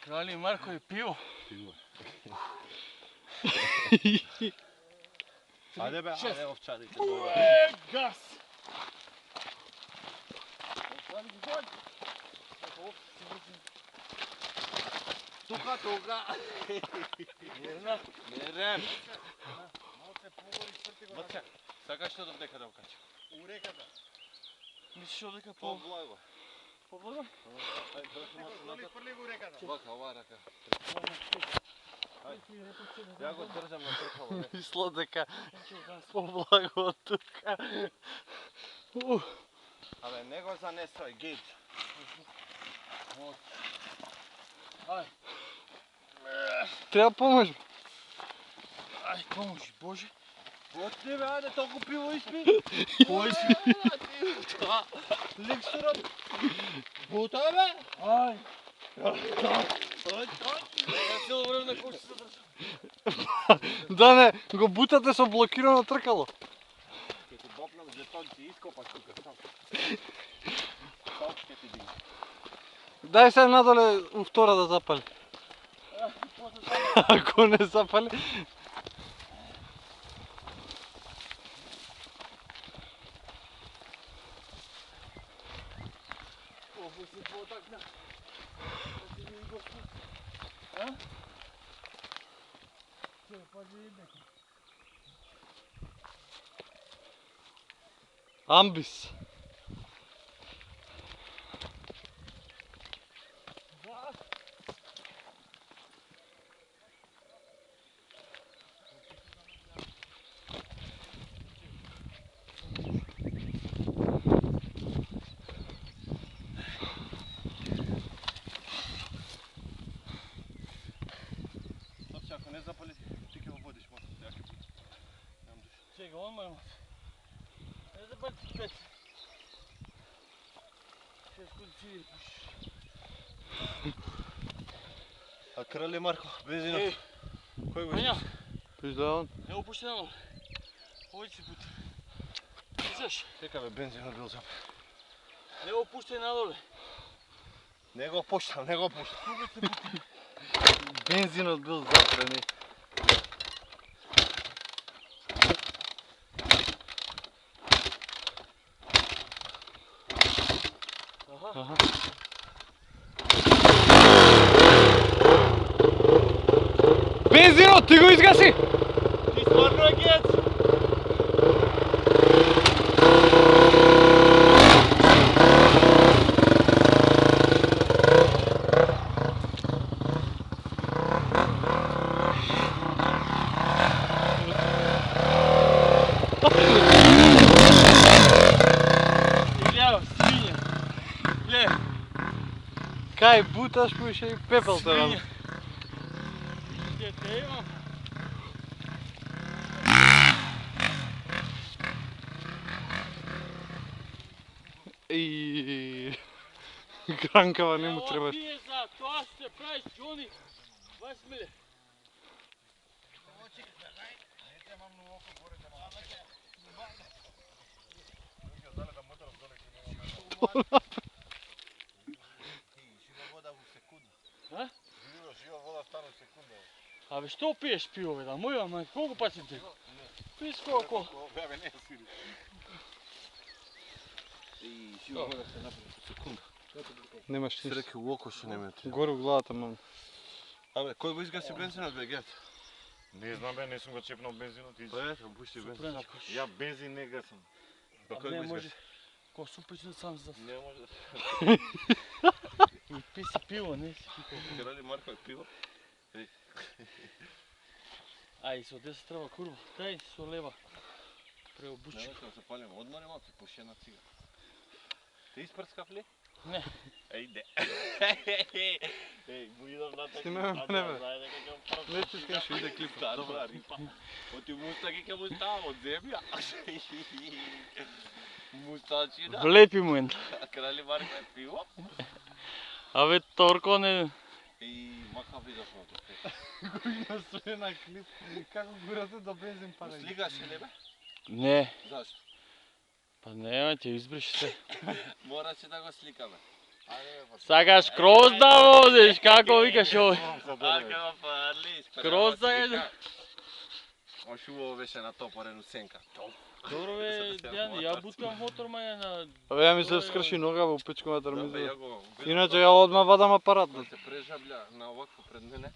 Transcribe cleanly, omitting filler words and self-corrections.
Крали Марко и пиво. Пиво. Ајде бе, ајде овчарите. Газ! Тука. Мерем. Баце, сакаш што дека да окачам? У реката. Мислиш дека Поблаго. Поблаго? Доли фрли го реката. Вака, ова рака. Ја го држам на тркава. Мисло дека поблаго од тука. Абе, не го занесој, гид. Ај. Треба помош. Ај, помош, Боже. Од тебе, ајде, толку пиво испи. Кој си? Ликсурот. Бута, бе. Ај. Ја цело време на кој се држам. Да не, го бутате со блокирано тркало. Ке ти бокнам жетон, ти ископаш тука. Сам ке ти диги. Дај се надоле у втора да запали. Ако не запали... Овој се потакна. Амбис. Ако не запали, ти ќе го водиш мотор. Ја ќе пути. Чека, ома. Не запали пет. Шест куци. А крале Марко, бензинот. Кој го Ања, Пизда он. не опушти на ноле. Овој си пут. Слушаш? Чека бе, бензинот бил зап. Не опушти на доле. Не го пуштам, не го пуштам. Бензинот бил запрени. Аха. Бензинот, ти го изгаси! Ти стварно е гец! Илјао, свиња. Ле, Кај буташ пуше и пепел те рано. свиња. Те имам. И гранкава не му требаш. Ево пие за тоа се правиш, Џони. 20 миле. А? Жива вода стана секунда. Абе, што пиеш пиво, бе, да моја, ама колку пати ти? Пиеш колку? Бебе, не сири. И жива вода се направи секунда. Немаш Се ништо. реке у око што нема. Горе у главата, мам. Абе, кој го изгаси бензинот, бе, гет? Не знам бе, не сум го чепнал бензинот и... Па ето, пушти бензин. Ја бензин не гасам. Па А кој не го може, изгаси? ко супечен сам за... Не може да се... И пи си пиво, не си пиво. Крали Марко е пиво. Ај, со 10 треба курва. Дај, со лева. Преобучи. Немојте да се палим, одмори малку, пуши една цига. Ти испрскав ли? Не. Ејде. Еј, му идам на така. Снимаме мене, бе. Знај дека ќе прскав. Не чускам, што иде клипа. Добра рипа. Оти мустаки ќе му ставам од земја. Мустачина. Влепи му една. А крали Марко е пиво. Абе, Торко не... И мака видов на тоа. Го има све на клип. Како гурате до бензин палење. Слигаше ли бе? Не, Зашто? Па не, ќе избриш се. Мораше да го сликаме. Сакаш кроз да возиш, како викаш овој? Ака парли, Кроз да Ош убаво беше на топорен у сенка. Добро бе, Дејан, ја бутам мотор маја на... абе ја ми се скрши нога во пичковата Да, бе, термиза. ја го... Иначе ја одма вадам апарат. Се прежабља на овакво пред мене.